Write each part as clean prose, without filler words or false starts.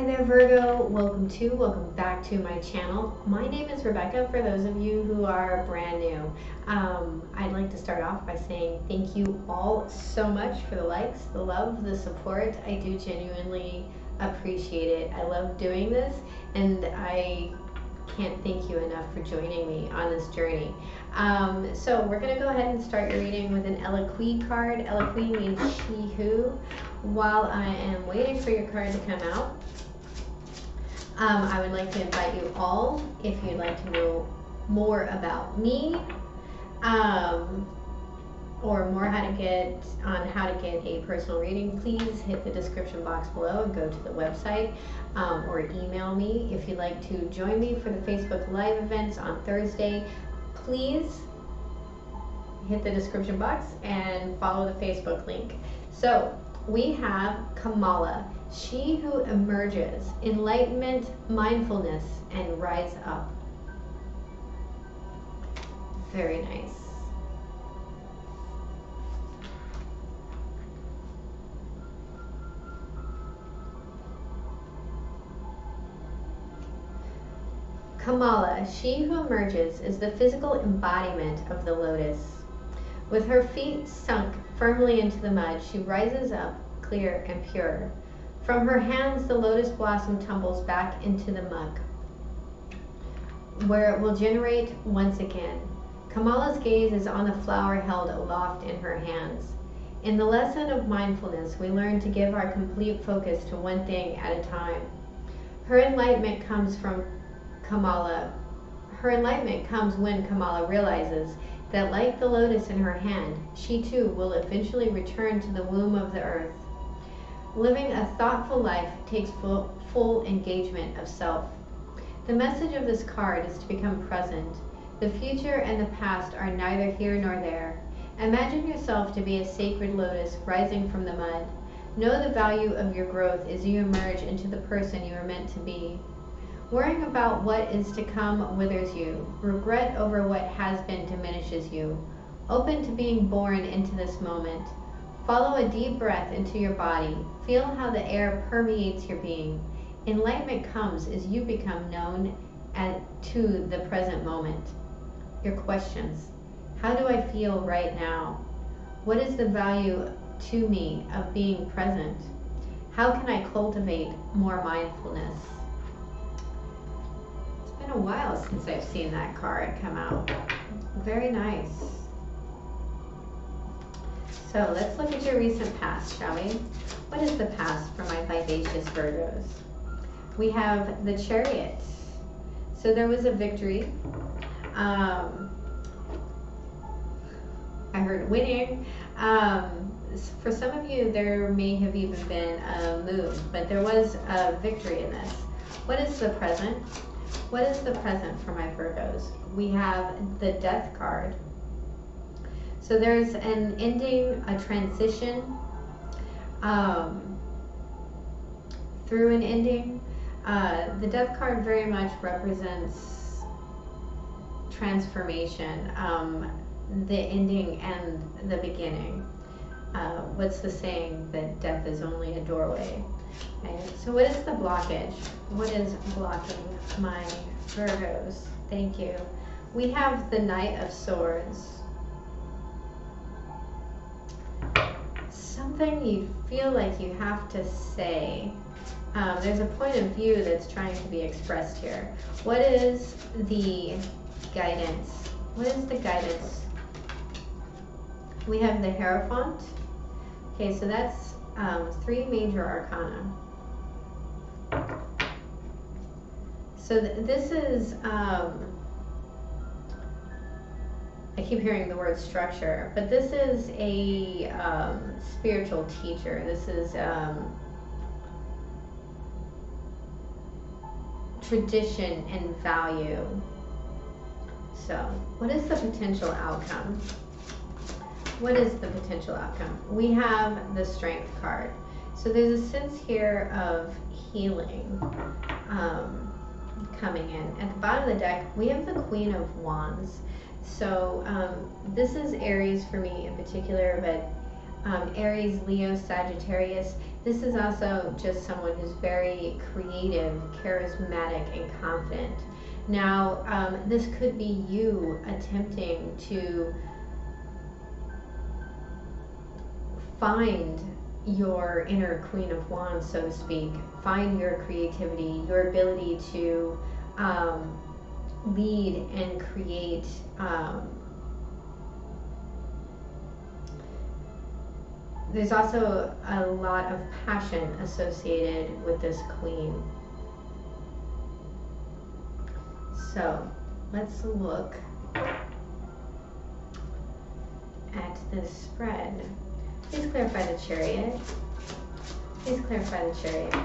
Hi there, Virgo. Welcome back to my channel. My name is Rebecca, for those of you who are brand new. I'd like to start off by saying thank you all so much for the likes, the love, the support. I do genuinely appreciate it. I love doing this, and I can't thank you enough for joining me on this journey. So we're going to go ahead and start your reading with an Eloquii card. Eloquii means she who. While I am waiting for your card to come out, I would like to invite you all, if you'd like to know more about me, or more how to get a personal reading, please hit the description box below and go to the website, or email me. If you'd like to join me for the Facebook Live events on Thursday, please hit the description box and follow the Facebook link. So we have Kamala, she who emerges, enlightenment, mindfulness, and rise up. Very nice. Kamala, she who emerges, is the physical embodiment of the lotus. With her feet sunk firmly into the mud, she rises up, clear and pure. From her hands, the lotus blossom tumbles back into the muck, where it will generate once again. Kamala's gaze is on the flower held aloft in her hands. In the lesson of mindfulness, we learn to give our complete focus to one thing at a time. Her enlightenment comes when Kamala realizes that, like the lotus in her hand, she too will eventually return to the womb of the earth. Living a thoughtful life takes full engagement of self. The message of this card is to become present. The future and the past are neither here nor there. Imagine yourself to be a sacred lotus rising from the mud. Know the value of your growth as you emerge into the person you are meant to be. Worrying about what is to come withers you. Regret over what has been diminishes you. Open to being born into this moment. Follow a deep breath into your body. Feel how the air permeates your being. Enlightenment comes as you become known to the present moment. Your questions. How do I feel right now? What is the value to me of being present? How can I cultivate more mindfulness? It's been a while since I've seen that card come out. Very nice. So let's look at your recent past, shall we? What is the past for my vivacious Virgos? We have the Chariot. So there was a victory. I heard winning. For some of you, there may have even been a move, but there was a victory in this. What is the present? What is the present for my Virgos? We have the Death card. So there's an ending, a transition, through an ending. The Death card very much represents transformation, the ending and the beginning. What's the saying that death is only a doorway? Right? So what is the blockage? What is blocking my Virgos? Thank you. We have the Knight of Swords. Something you feel like you have to say. There's a point of view that's trying to be expressed here. What is the guidance? What is the guidance? We have the Hierophant. Okay, so that's 3 major arcana. So this is, I keep hearing the word structure, but this is a spiritual teacher. This is tradition and value. So what is the potential outcome? What is the potential outcome? We have the Strength card. So there's a sense here of healing coming in. At the bottom of the deck, we have the Queen of Wands. So this is Aries for me in particular, but Aries, Leo, Sagittarius. This is also just someone who's very creative, charismatic, and confident. Now, this could be you attempting to find your inner Queen of Wands, so to speak. Find your creativity, your ability to lead and create. There's also a lot of passion associated with this Queen. So let's look at this spread. Please clarify the Chariot. Please clarify the Chariot.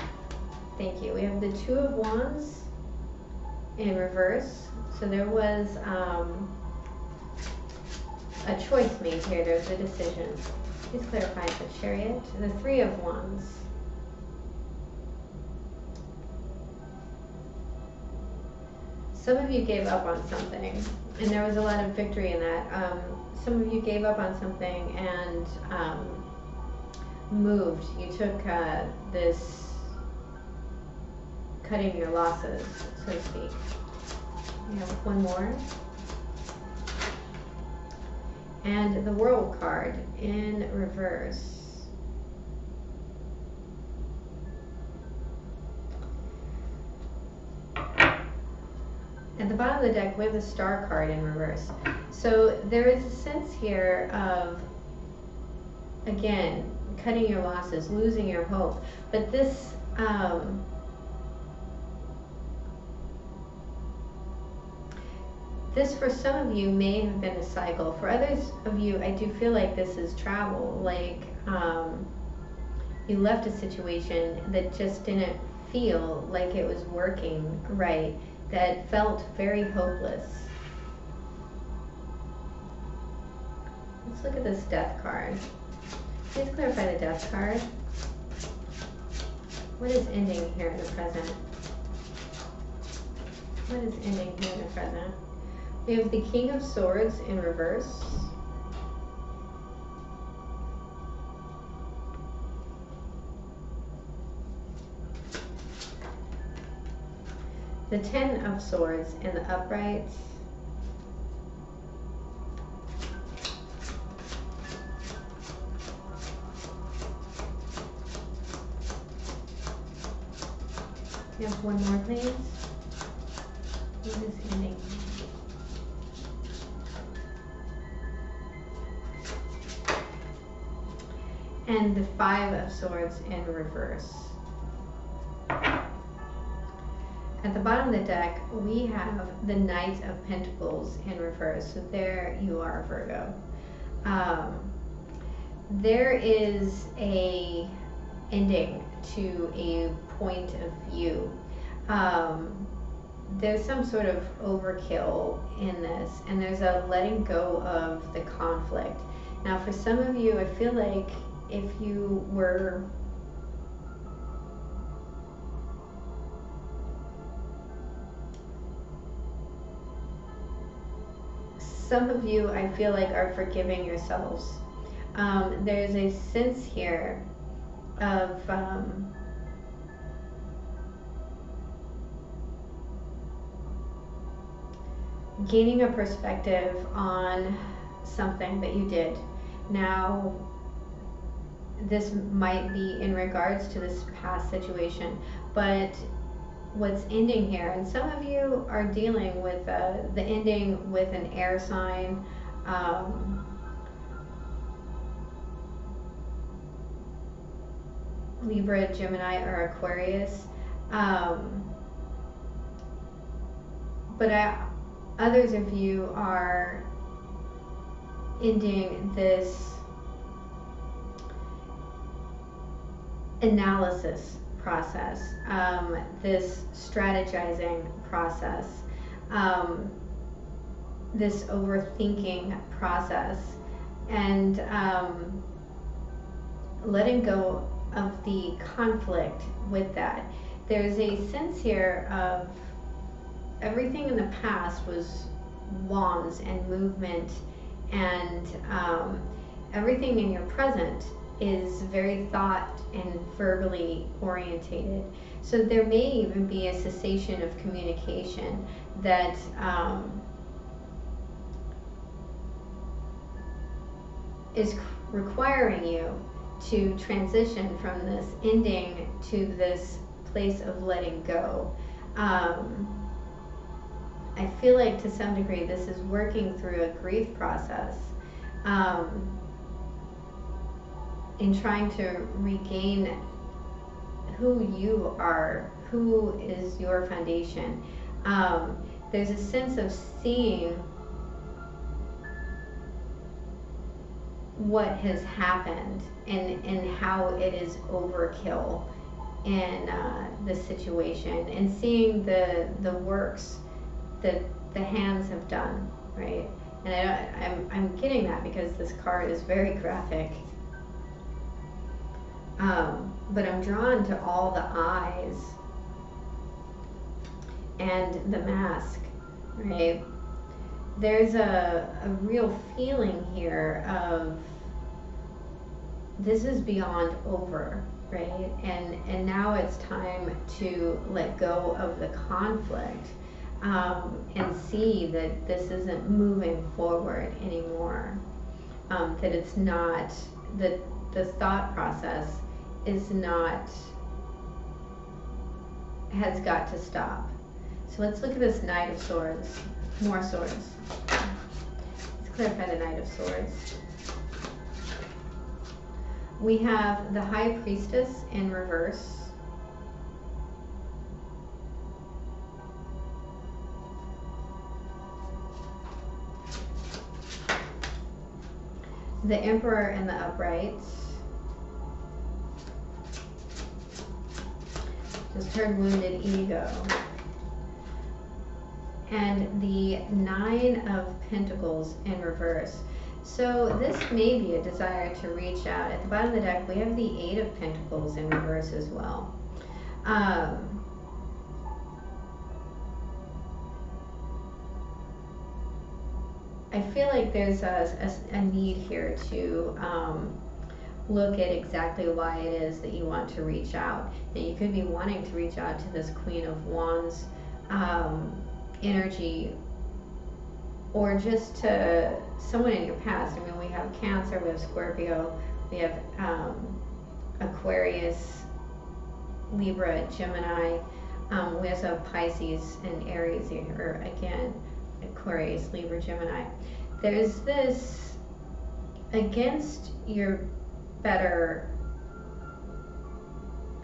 Thank you. We have the Two of Wands in reverse. So there was a choice made here. There's a decision. Please clarify the Chariot. The Three of Wands. Some of you gave up on something, and there was a lot of victory in that. Some of you gave up on something and moved. You took this cutting your losses, so to speak. We have one more. And the World card in reverse. At the bottom of the deck, we have the Star card in reverse. So there is a sense here of, again, cutting your losses, losing your hope. But this, this for some of you may have been a cycle. For others of you, I do feel like this is travel. Like you left a situation that just didn't feel like it was working right, that felt very hopeless. Let's look at this Death card. Please clarify the Death card. What is ending here in the present? What is ending here in the present? We have the King of Swords in reverse. The Ten of Swords in the upright. We have one more, please. What is ending? And the Five of Swords in reverse. At the bottom of the deck, we have the Knight of Pentacles in reverse. So there you are, Virgo. There is a ending to a point of view. There's some sort of overkill in this, and there's a letting go of the conflict. Now, for some of you, I feel like if you were some of you, I feel like, are forgiving yourselves. There's a sense here of gaining a perspective on something that you did. Now, this might be in regards to this past situation, but what's ending here, and some of you are dealing with the ending with an air sign, Libra, Gemini, or Aquarius, but others of you are ending this analysis process, this strategizing process, this overthinking process, and letting go of the conflict with that. There's a sense here of everything in the past was wands and movement and everything in your present is very thought and verbally orientated. So there may even be a cessation of communication that is requiring you to transition from this ending to this place of letting go. I feel like to some degree this is working through a grief process, in trying to regain who you are, who is your foundation. There's a sense of seeing what has happened and how it is overkill in this situation, and seeing the works that the hands have done, right? And I'm getting that because this card is very graphic. But I'm drawn to all the eyes and the mask, right? There's a real feeling here of this is beyond over, right? And now it's time to let go of the conflict, and see that this isn't moving forward anymore. That it's not, that the thought process is not, has got to stop. So let's look at this Knight of Swords. More swords. Let's clarify the Knight of Swords. We have the High Priestess in reverse. The Emperor in the upright. Just heard Wounded Ego. And the Nine of Pentacles in reverse. So this may be a desire to reach out. At the bottom of the deck, we have the Eight of Pentacles in reverse as well. I feel like there's a need here to look at exactly why it is that you want to reach out. That you could be wanting to reach out to this Queen of Wands energy, or just to someone in your past. I mean, we have Cancer, we have Scorpio, we have Aquarius, Libra, Gemini. We also have Pisces and Aries here, again, Aquarius, Libra, Gemini. There's this against your better,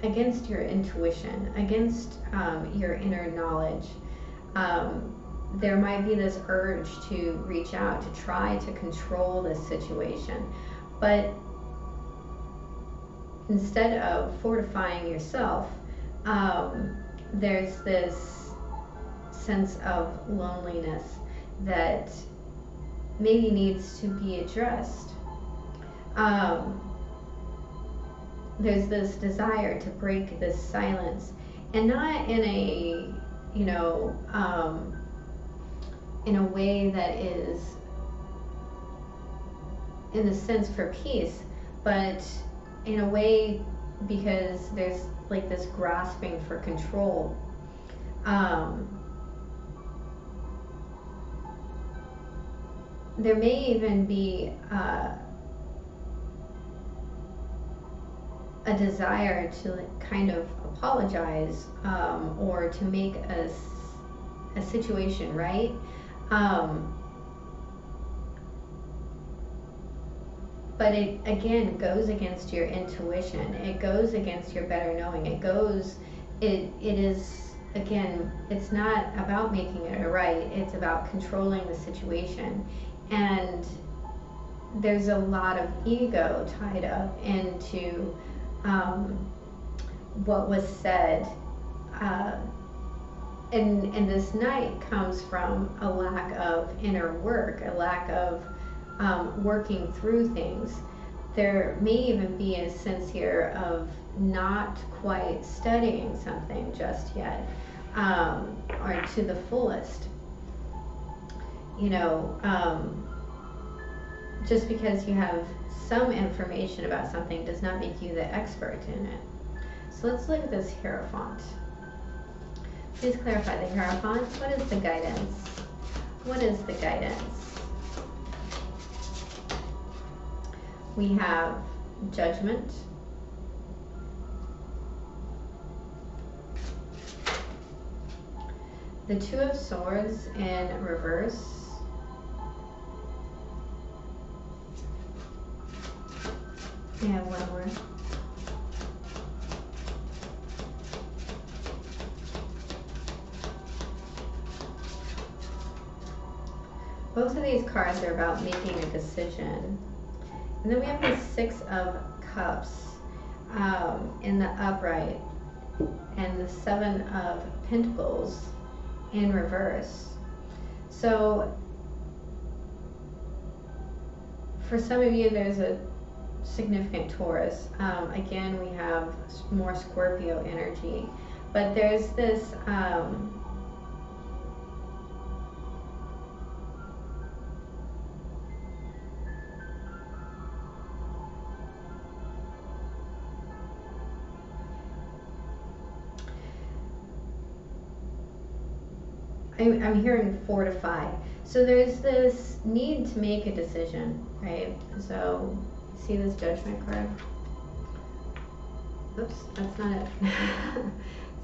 against your intuition, against your inner knowledge. There might be this urge to reach out, to try to control this situation. But instead of fortifying yourself, there's this sense of loneliness that maybe needs to be addressed. There's this desire to break this silence, and not in a, you know, in a way that is in the sense for peace, but in a way because there's like this grasping for control. There may even be a desire to like kind of apologize, or to make a situation right. But it again goes against your intuition. It goes against your better knowing. It is, again, it's not about making it right. It's about controlling the situation. And there's a lot of ego tied up into what was said. And this Knight comes from a lack of inner work, a lack of working through things. There may even be a sense here of not quite studying something just yet, or to the fullest. You know, just because you have some information about something does not make you the expert in it. So let's look at this Hierophant. Please clarify the Hierophant. What is the guidance? What is the guidance? We have Judgment, the Two of Swords in reverse, and one more. Both of these cards are about making a decision. And then we have the Six of Cups in the upright, and the Seven of Pentacles in reverse. So for some of you, there's a significant Taurus. Again, we have more Scorpio energy, but there's this I'm hearing fortify. So there's this need to make a decision, right? So see this Judgment card? Oops, that's not it.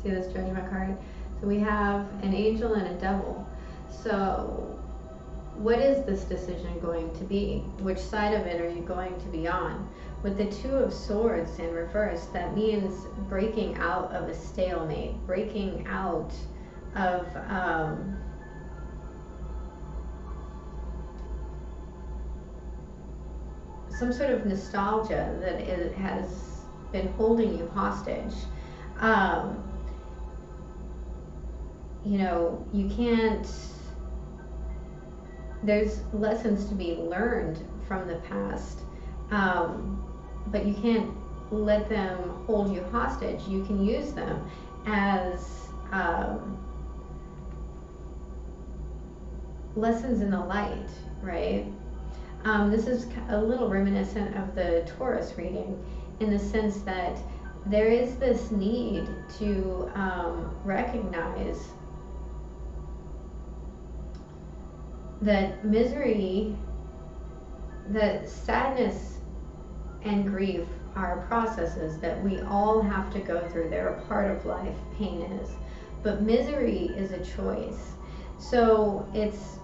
See this Judgment card? So we have an angel and a devil. So what is this decision going to be? Which side of it are you going to be on? With the Two of Swords in reverse, that means breaking out of a stalemate, breaking out of some sort of nostalgia that it has been holding you hostage. You know, you can't, there's lessons to be learned from the past, but you can't let them hold you hostage. You can use them as lessons in the light, right? This is a little reminiscent of the Taurus reading, in the sense that there is this need to recognize that misery, that sadness and grief are processes that we all have to go through. They're a part of life, pain is. But misery is a choice. So it's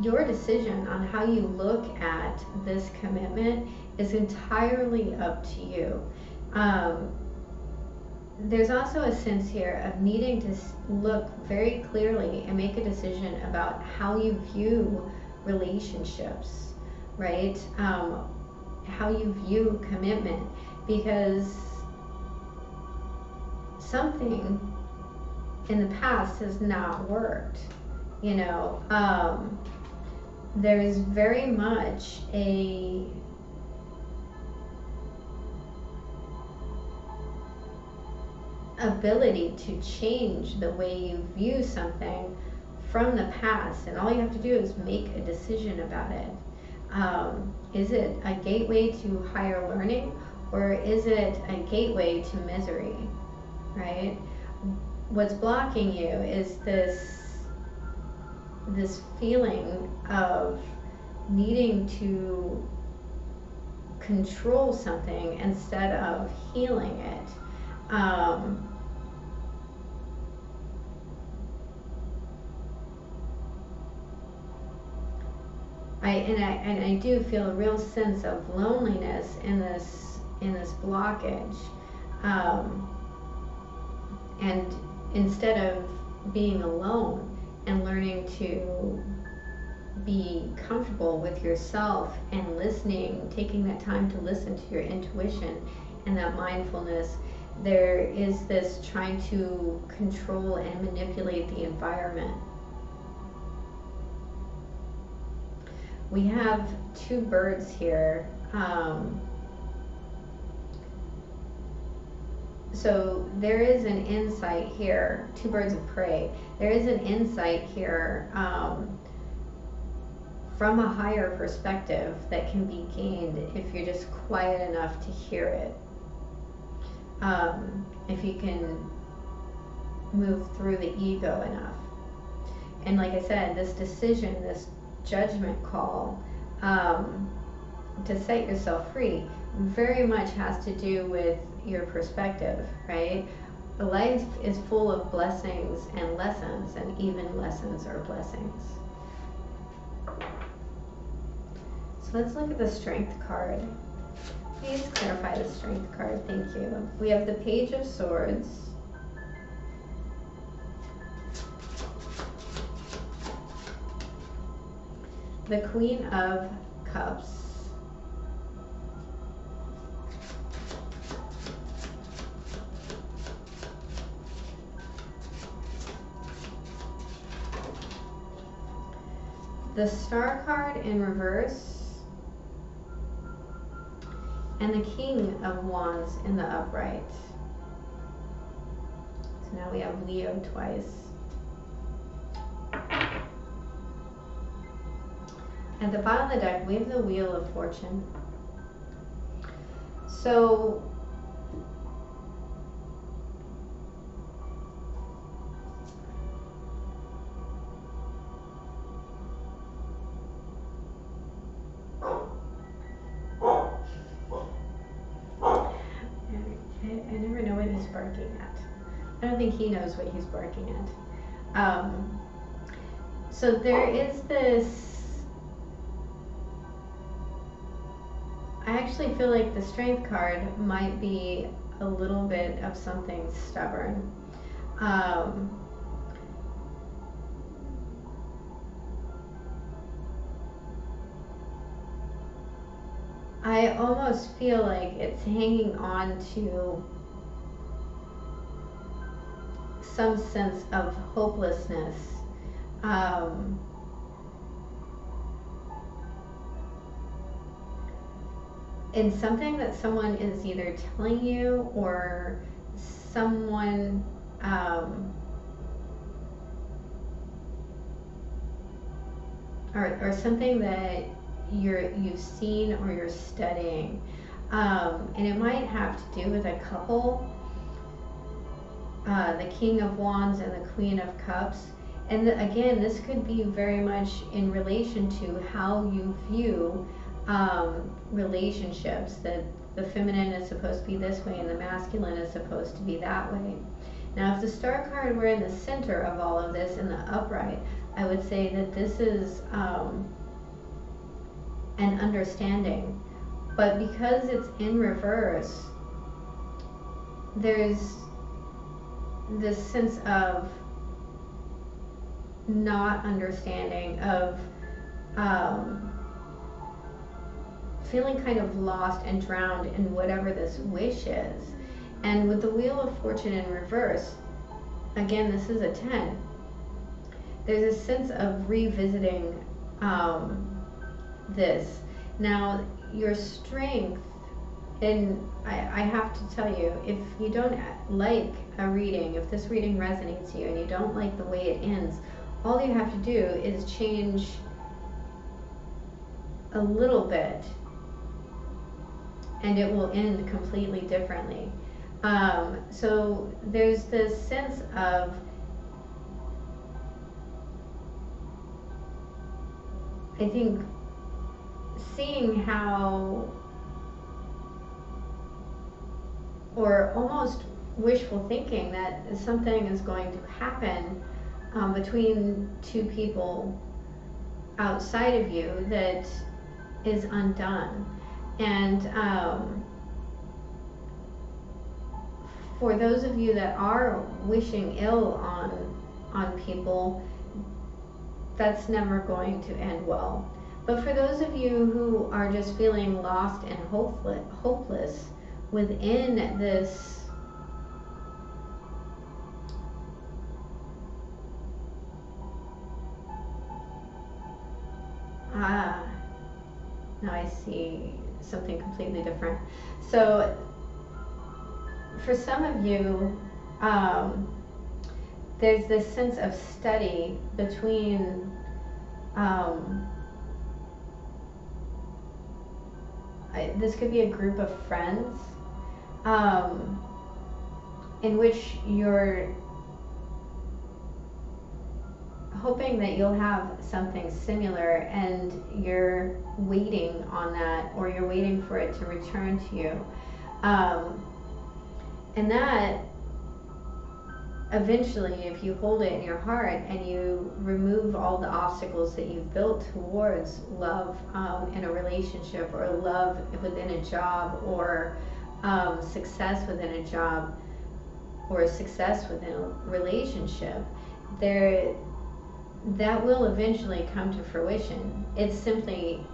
your decision on how you look at this commitment is entirely up to you. There's also a sense here of needing to look very clearly and make a decision about how you view relationships, right? How you view commitment, because something in the past has not worked, you know. There is very much a ability to change the way you view something from the past, and all you have to do is make a decision about it. Is it a gateway to higher learning, or is it a gateway to misery, right? What's blocking you is this feeling of needing to control something instead of healing it. I do feel a real sense of loneliness in this blockage, and instead of being alone and learning to be comfortable with yourself and listening, taking that time to listen to your intuition and that mindfulness, there is this trying to control and manipulate the environment. We have two birds here. So there is an insight here, two birds of prey. There is an insight here from a higher perspective that can be gained if you're just quiet enough to hear it. If you can move through the ego enough. And like I said, this decision, this judgment call to set yourself free very much has to do with your perspective, right? Life is full of blessings and lessons, and even lessons are blessings. So let's look at the Strength card. Please clarify the Strength card, thank you. We have the Page of Swords, the Queen of Cups, the Star card in reverse, and the King of Wands in the upright. So now we have Leo twice. At the bottom of the deck, we have the Wheel of Fortune. So I never know what he's barking at. I don't think he knows what he's barking at. So there is this, I actually feel like the Strength card might be a little bit of something stubborn. I almost feel like it's hanging on to some sense of hopelessness. In something that someone is either telling you, or someone or something that you've seen or you're studying, and it might have to do with a couple, the King of Wands and the Queen of Cups. And again, this could be very much in relation to how you view relationships, that the feminine is supposed to be this way and the masculine is supposed to be that way. Now, if the Star card were in the center of all of this in the upright, I would say that this is an understanding. But because it's in reverse, there's this sense of not understanding, of feeling kind of lost and drowned in whatever this wish is. And with the Wheel of Fortune in reverse, again, this is a 10. There's a sense of revisiting this. Now, your strength, and I have to tell you, if you don't like a reading, if this reading resonates with you and you don't like the way it ends, all you have to do is change a little bit and it will end completely differently. So there's this sense of, I think, seeing how, or almost wishful thinking that something is going to happen between two people outside of you that is undone. And for those of you that are wishing ill on people, that's never going to end well. But for those of you who are just feeling lost and hopeless within this now I see something completely different. So for some of you, there's this sense of study between this could be a group of friends in which you're hoping that you'll have something similar, and you're waiting on that, or you're waiting for it to return to you. And that eventually, if you hold it in your heart and you remove all the obstacles that you've built towards love in a relationship, or love within a job, or success within a job, or success within a relationship, that will eventually come to fruition. It's simply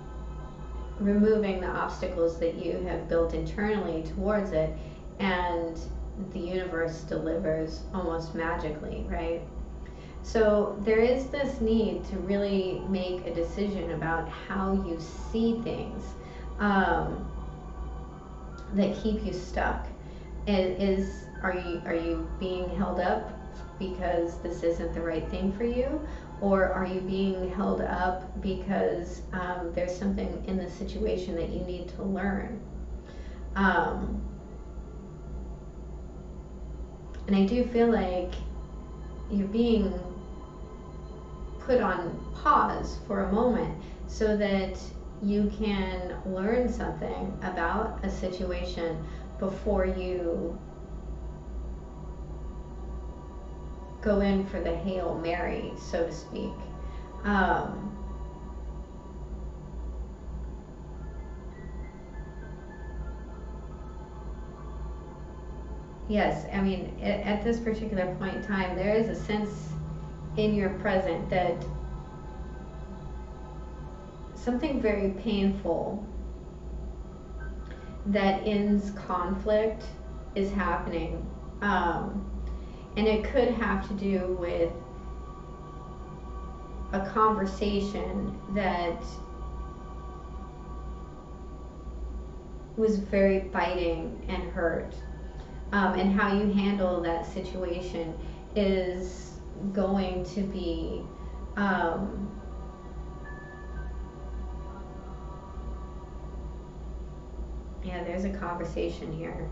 removing the obstacles that you have built internally towards it, and the universe delivers almost magically, right? So there is this need to really make a decision about how you see things that keep you stuck. Are you being held up because this isn't the right thing for you? Or are you being held up because there's something in the situation that you need to learn? And I do feel like you're being put on pause for a moment so that you can learn something about a situation before you go in for the Hail Mary, so to speak. Yes, I mean, at this particular point in time, there is a sense in your present that something very painful that ends conflict is happening. And it could have to do with a conversation that was very biting and hurt. And how you handle that situation is going to be yeah, there's a conversation here.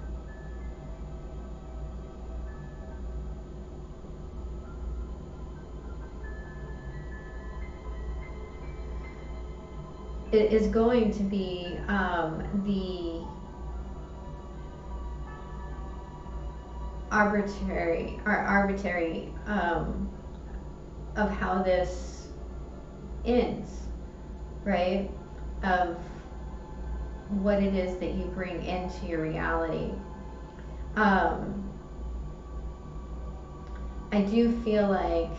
It is going to be the arbitrary of how this ends, right? Of what it is that you bring into your reality. I do feel like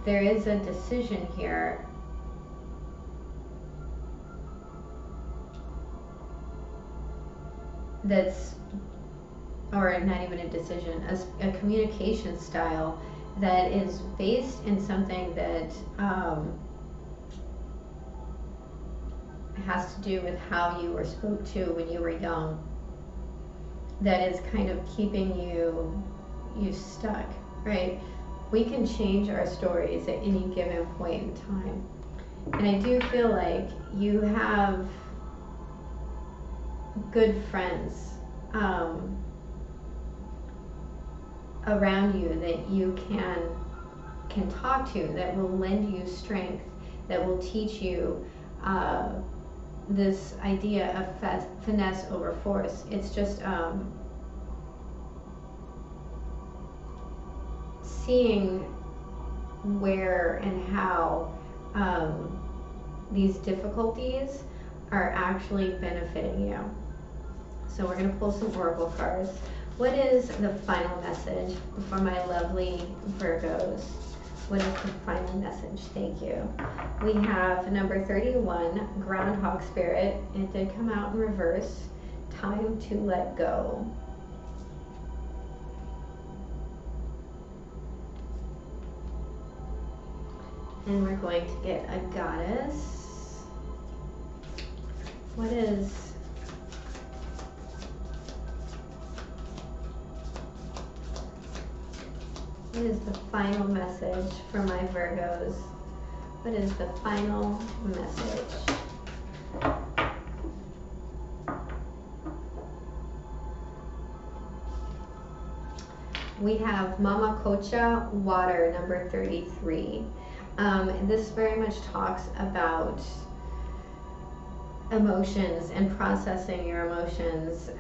there is a decision here that's, or not even a decision, a communication style that is based in something that has to do with how you were spoke to when you were young, that is kind of keeping you stuck, right? We can change our stories at any given point in time. And I do feel like you have good friends around you that you can talk to, that will lend you strength, that will teach you this idea of finesse over force. It's just seeing where and how these difficulties are actually benefiting you. So we're going to pull some oracle cards. What is the final message for my lovely Virgos? What is the final message? Thank you. We have number 31, Groundhog Spirit. It did come out in reverse. Time to let go. And we're going to get a goddess. What is the final message for my Virgos? What is the final message? We have Mama Kocha water, number 33. This very much talks about emotions and processing your emotions,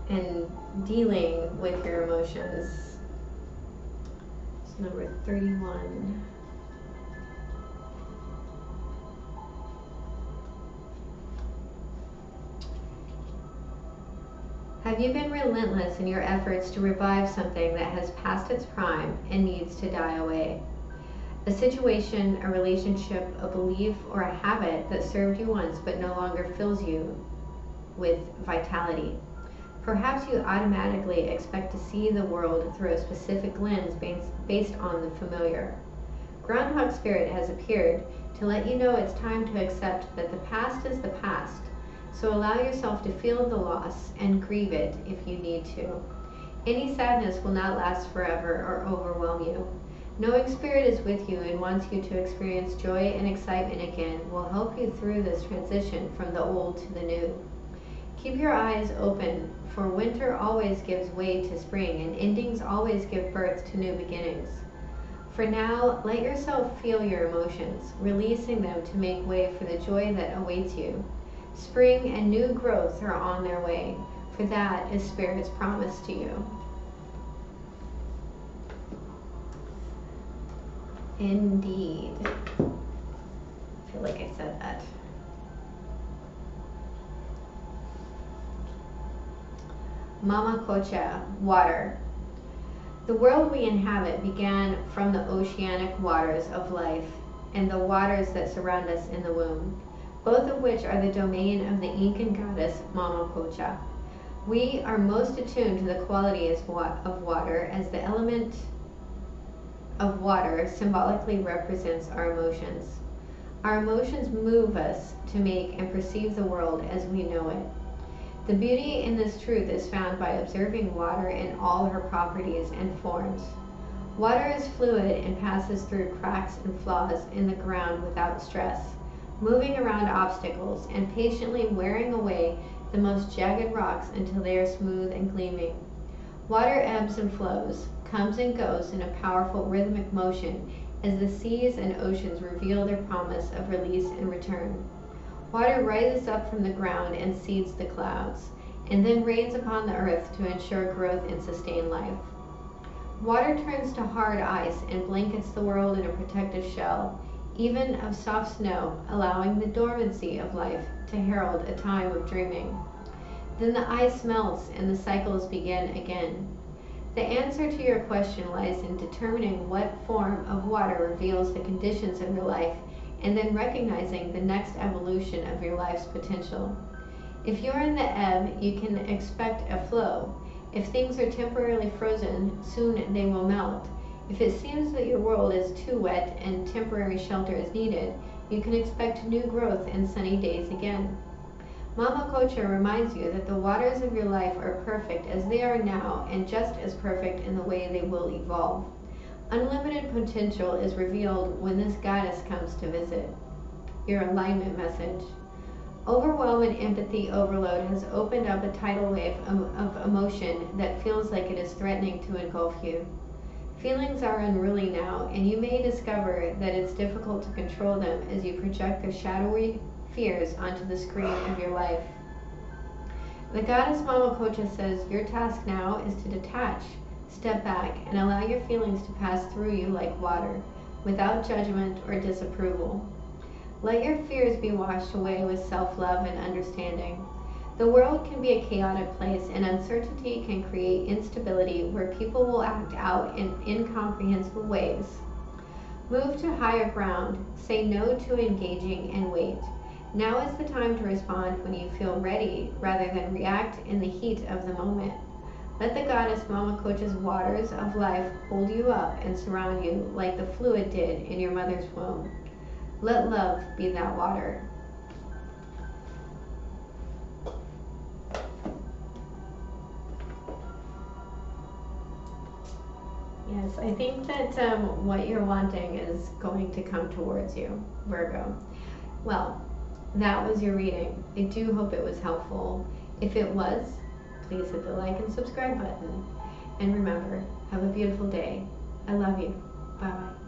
and dealing with your emotions. It's number 31. Have you been relentless in your efforts to revive something that has passed its prime and needs to die away? A situation, a relationship, a belief, or a habit that served you once but no longer fills you with vitality. Perhaps you automatically expect to see the world through a specific lens based on the familiar. Groundhog Spirit has appeared to let you know it's time to accept that the past is the past. So allow yourself to feel the loss and grieve it if you need to. Any sadness will not last forever or overwhelm you. Knowing Spirit is with you and wants you to experience joy and excitement again will help you through this transition from the old to the new. Keep your eyes open, for winter always gives way to spring and endings always give birth to new beginnings. For now, let yourself feel your emotions, releasing them to make way for the joy that awaits you. Spring and new growth are on their way, for that is Spirit's promise to you. Indeed. I feel like I said that. Mama Kocha, water. The world we inhabit began from the oceanic waters of life and the waters that surround us in the womb, both of which are the domain of the Incan goddess Mama Kocha. We are most attuned to the qualities of water, as the element of water symbolically represents our emotions. Our emotions move us to make and perceive the world as we know it. The beauty in this truth is found by observing water in all her properties and forms. Water is fluid and passes through cracks and flaws in the ground without stress, moving around obstacles and patiently wearing away the most jagged rocks until they are smooth and gleaming. Water ebbs and flows, comes and goes in a powerful rhythmic motion as the seas and oceans reveal their promise of release and return. Water rises up from the ground and seeds the clouds, and then rains upon the earth to ensure growth and sustain life. Water turns to hard ice and blankets the world in a protective shell, even of soft snow, allowing the dormancy of life to herald a time of dreaming. Then the ice melts and the cycles begin again. The answer to your question lies in determining what form of water reveals the conditions of your life, and then recognizing the next evolution of your life's potential. If you're in the ebb, you can expect a flow. If things are temporarily frozen, soon they will melt. If it seems that your world is too wet and temporary shelter is needed, you can expect new growth and sunny days again. Mama Kocha reminds you that the waters of your life are perfect as they are now, and just as perfect in the way they will evolve. Unlimited potential is revealed when this goddess comes to visit. Your alignment message. Overwhelm and empathy overload has opened up a tidal wave of emotion that feels like it is threatening to engulf you. Feelings are unruly now, and you may discover that it's difficult to control them as you project their shadowy fears onto the screen of your life. The goddess Mama Kocha says your task now is to detach, step back, and allow your feelings to pass through you like water, without judgment or disapproval. Let your fears be washed away with self-love and understanding. The world can be a chaotic place, and uncertainty can create instability where people will act out in incomprehensible ways. Move to higher ground, say no to engaging, and wait. Now is the time to respond when you feel ready, rather than react in the heat of the moment. Let the goddess Mama Kocha's waters of life hold you up and surround you like the fluid did in your mother's womb. Let love be that water. Yes, I think that what you're wanting is going to come towards you, Virgo. Well, that was your reading. I do hope it was helpful. If it was, please hit the like and subscribe button. And remember, have a beautiful day. I love you. Bye-bye.